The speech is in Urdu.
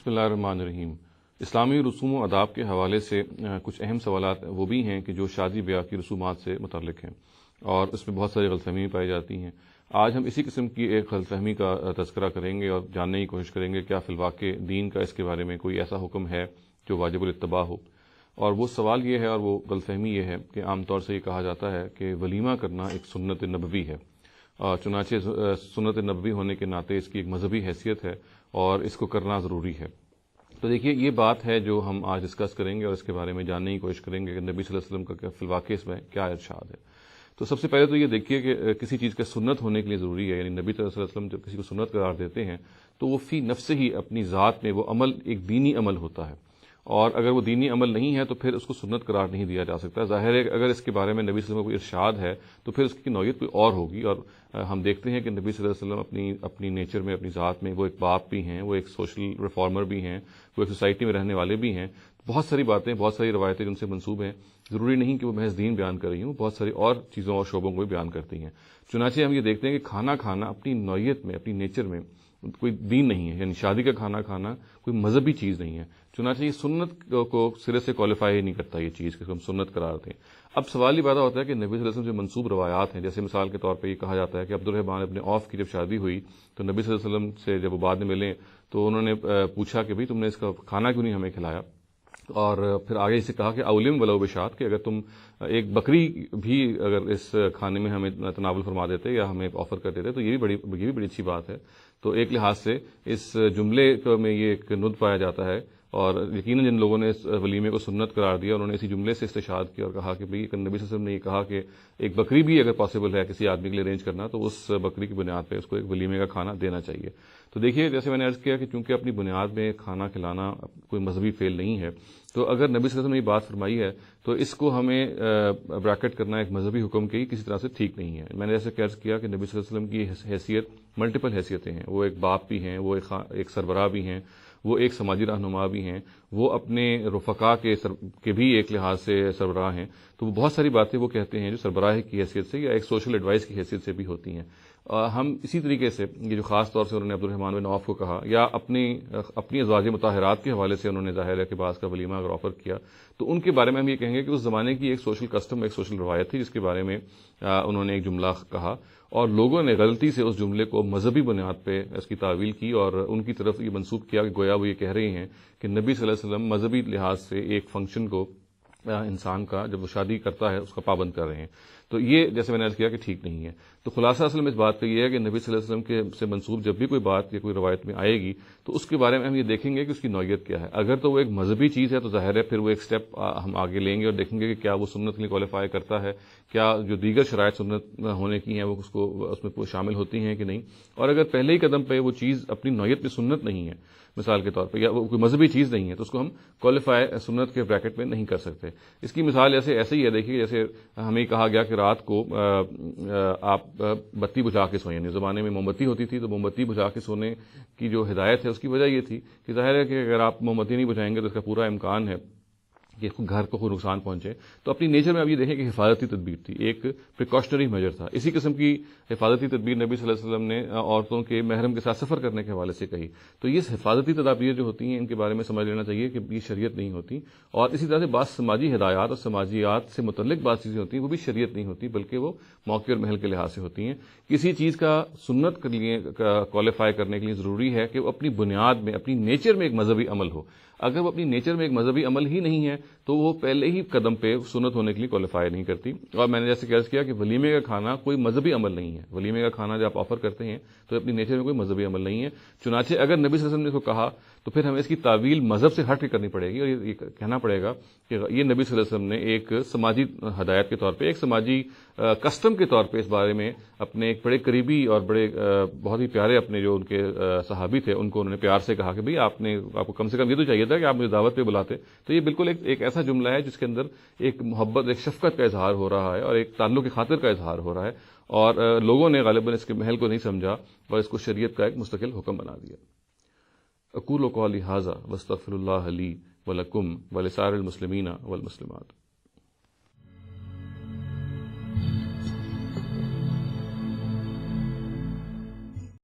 بسم اللہ الرحمن الرحیم۔ اسلامی رسوم و آداب کے حوالے سے کچھ اہم سوالات وہ بھی ہیں کہ جو شادی بیاہ کی رسومات سے متعلق ہیں اور اس میں بہت ساری غلط فہمی پائی جاتی ہیں۔ آج ہم اسی قسم کی ایک غلط فہمی کا تذکرہ کریں گے اور جاننے کی کوشش کریں گے کیا فی الواقع دین کا اس کے بارے میں کوئی ایسا حکم ہے جو واجب الاتباع ہو۔ اور وہ سوال یہ ہے اور وہ غلط فہمی یہ ہے کہ عام طور سے یہ کہا جاتا ہے کہ ولیمہ کرنا ایک سنت نبوی ہے، چنانچہ سنت نبوی ہونے کے ناطے اس کی ایک مذہبی حیثیت ہے اور اس کو کرنا ضروری ہے۔ تو دیکھیے یہ بات ہے جو ہم آج ڈسکس کریں گے اور اس کے بارے میں جاننے کی کوشش کریں گے کہ نبی صلی اللہ علیہ وسلم کا فی الواقع اس میں کیا ارشاد ہے۔ تو سب سے پہلے تو یہ دیکھیے کہ کسی چیز کا سنت ہونے کے لیے ضروری ہے، یعنی نبی صلی اللہ علیہ وسلم جب کسی کو سنت قرار دیتے ہیں تو وہ فی نفس ہی اپنی ذات میں وہ عمل ایک دینی عمل ہوتا ہے، اور اگر وہ دینی عمل نہیں ہے تو پھر اس کو سنت قرار نہیں دیا جا سکتا۔ ظاہر ہے اگر اس کے بارے میں نبی صلی اللہ علیہ وسلم کو کوئی ارشاد ہے تو پھر اس کی نوعیت کوئی اور ہوگی، اور ہم دیکھتے ہیں کہ نبی صلی اللہ علیہ وسلم اپنی نیچر میں، اپنی ذات میں وہ ایک باپ بھی ہیں، وہ ایک سوشل ریفارمر بھی ہیں، وہ ایک سوسائٹی میں رہنے والے بھی ہیں۔ بہت ساری باتیں، بہت ساری روایتیں جن سے منسوب ہیں، ضروری نہیں کہ وہ محض دین بیان کر رہی ہوں، بہت ساری اور چیزوں اور شعبوں کو بھی بیان کرتی ہیں۔ چنانچہ ہم یہ دیکھتے ہیں کہ کھانا کھانا اپنی نوعیت میں، اپنی نیچر میں کوئی دین نہیں ہے، یعنی شادی کا کھانا کھانا کوئی مذہبی چیز نہیں ہے۔ چنانچہ یہ سنت کو سرے سے کوالیفائی ہی نہیں کرتا یہ چیز کہ ہم سنت قرار دیں۔ اب سوال یہ پیدا ہوتا ہے کہ نبی صلی اللہ علیہ وسلم سے منسوب روایات ہیں، جیسے مثال کے طور پہ یہ کہا جاتا ہے کہ عبد الرحمن ابن عوف کی جب شادی ہوئی تو نبی صلی اللہ علیہ وسلم سے جب وہ بعد میں ملے تو انہوں نے پوچھا کہ بھئی تم نے اس کا کھانا کیوں نہیں ہمیں کھلایا، اور پھر آگے اسے کہا کہ اولم ولو بشات، کہ اگر تم ایک بکری بھی اگر اس کھانے میں ہمیں تناول فرما دیتے یا ہمیں آفر کر دیتے تو یہ بھی بڑی اچھی بات ہے۔ تو ایک لحاظ سے اس جملے میں یہ ایک ند پایا جاتا ہے، اور یقیناً جن لوگوں نے اس ولیمے کو سنت قرار دیا انہوں نے اسی جملے سے استشہاد کیا اور کہا کہ بھئی نبی صلی اللہ علیہ وسلم نے یہ کہا کہ ایک بکری بھی اگر پاسبل ہے کسی آدمی کے لیے ارینج کرنا تو اس بکری کی بنیاد پہ اس کو ایک ولیمے کا کھانا دینا چاہیے۔ تو دیکھیے جیسے میں نے عرض کیا کہ چونکہ اپنی بنیاد میں کھانا کھلانا کوئی مذہبی فعل نہیں ہے، تو اگر نبی صلی اللہ علیہ وسلم نے یہ بات فرمائی ہے تو اس کو ہمیں بریکٹ کرنا ایک مذہبی حکم کی کسی طرح سے ٹھیک نہیں ہے۔ میں نے جیسے عرض کیا کہ نبی صلی اللہ علیہ وسلم کی حیثیت ملٹیپل حیثیتیں ہیں، وہ ایک باپ بھی ہیں، وہ ایک سربراہ بھی ہیں، وہ ایک سماجی رہنما بھی ہیں، وہ اپنے رفقا کے بھی ایک لحاظ سے سربراہ ہیں۔ تو وہ بہت ساری باتیں وہ کہتے ہیں جو سربراہ کی حیثیت سے یا ایک سوشل ایڈوائس کی حیثیت سے بھی ہوتی ہیں۔ ہم اسی طریقے سے یہ جو خاص طور سے انہوں نے عبد الرحمن بن عوف کو کہا یا اپنی ازواج مطہرات کے حوالے سے انہوں نے ظاہر ہے کہ بعض کا ولیمہ اگر آفر کیا تو ان کے بارے میں ہم یہ کہیں گے کہ اس زمانے کی ایک سوشل کسٹم، ایک سوشل روایت تھی جس کے بارے میں انہوں نے ایک جملہ کہا، اور لوگوں نے غلطی سے اس جملے کو مذہبی بنیاد پہ اس کی تعویل کی اور ان کی طرف یہ منسوب کیا کہ گویا وہ یہ کہہ رہے ہیں کہ نبی صلی اللہ علیہ وسلم مذہبی لحاظ سے ایک فنکشن کو انسان کا جب وہ شادی کرتا ہے اس کا پابند کر رہے ہیں۔ تو یہ جیسے میں نے عرض کیا کہ ٹھیک نہیں ہے۔ تو خلاصہ اصل میں اس بات کا یہ ہے کہ نبی صلی اللہ علیہ وسلم کے سے منسوب جب بھی کوئی بات یا کوئی روایت میں آئے گی تو اس کے بارے میں ہم یہ دیکھیں گے کہ اس کی نوعیت کیا ہے۔ اگر تو وہ ایک مذہبی چیز ہے تو ظاہر ہے پھر وہ ایک سٹیپ ہم آگے لیں گے اور دیکھیں گے کہ کیا وہ سنت کے لیے کوالیفائی کرتا ہے، کیا جو دیگر شرائط سنت ہونے کی ہیں وہ اس میں شامل ہوتی ہیں کہ نہیں، اور اگر پہلے ہی قدم پہ وہ چیز اپنی نوعیت میں سنت نہیں ہے مثال کے طور پہ، یا وہ کوئی مذہبی چیز نہیں ہے تو اس کو ہم کوالیفائی سنت کے بریکٹ میں نہیں کر سکتے۔ اس کی مثال ایسے ہی ہے، دیکھیے جیسے ہمیں کہا گیا کہ رات کو آپ بتی بجھا کے سوئیں، یعنی زمانے میں موم بتی ہوتی تھی تو موم بتی بجھا کے سونے کی جو ہدایت ہے اس کی وجہ یہ تھی کہ ظاہر ہے کہ اگر آپ موم بتی نہیں بجھائیں گے تو اس کا پورا امکان ہے کہ گھر کو کوئی نقصان پہنچے۔ تو اپنی نیچر میں اب یہ دیکھیں کہ حفاظتی تدبیر تھی، ایک پریکاشنری میجر تھا۔ اسی قسم کی حفاظتی تدبیر نبی صلی اللہ علیہ وسلم نے عورتوں کے محرم کے ساتھ سفر کرنے کے حوالے سے کہی۔ تو یہ حفاظتی تدابیر جو ہوتی ہیں ان کے بارے میں سمجھ لینا چاہیے کہ یہ شریعت نہیں ہوتی، اور اسی طرح سے بعض سماجی ہدایات اور سماجیات سے متعلق بعض چیزیں ہوتی ہیں وہ بھی شریعت نہیں ہوتی بلکہ وہ موقع اور محل کے لحاظ سے ہوتی ہیں۔ کسی چیز کا سنت کے لیے کوالیفائی کرنے کے لیے ضروری ہے کہ وہ اپنی بنیاد میں، اپنی نیچر میں ایک مذہبی عمل ہو۔ اگر وہ اپنی نیچر میں ایک مذہبی عمل ہی نہیں ہے تو وہ پہلے ہی قدم پہ سنت ہونے کے لیے کوالیفائی نہیں کرتی۔ اور میں نے جیسے عرض کیا کہ ولیمے کا کھانا کوئی مذہبی عمل نہیں ہے، ولیمے کا کھانا جب آپ آفر کرتے ہیں تو اپنی نیچر میں کوئی مذہبی عمل نہیں ہے۔ چنانچہ اگر نبی صلی اللہ علیہ وسلم نے اس کو کہا تو پھر ہمیں اس کی تعویل مذہب سے ہٹ کے کرنی پڑے گی، اور یہ کہنا پڑے گا کہ یہ نبی صلی اللہ علیہ وسلم نے ایک سماجی ہدایت کے طور پہ، ایک سماجی کسٹم کے طور پہ اس بارے میں اپنے ایک بڑے قریبی اور بڑے بہت ہی پیارے اپنے جو ان کے صحابی تھے ان کو انہوں نے پیار سے کہا کہ بھئی آپ کو کم سے کم یہ تو چاہیے تھا کہ آپ مجھے دعوت پہ بلاتے۔ تو یہ بالکل ایک ایسا جملہ ہے جس کے اندر ایک محبت، ایک شفقت کا اظہار ہو رہا ہے اور ایک تعلق کی خاطر کا اظہار ہو رہا ہے، اور لوگوں نے غالباً اس کے محل کو نہیں سمجھا اور اس کو شریعت کا ایک مستقل حکم بنا دیا۔ اقول قولی ھذا واستغفر اللہ لی ولکم ولسائر المسلمین والمسلمات۔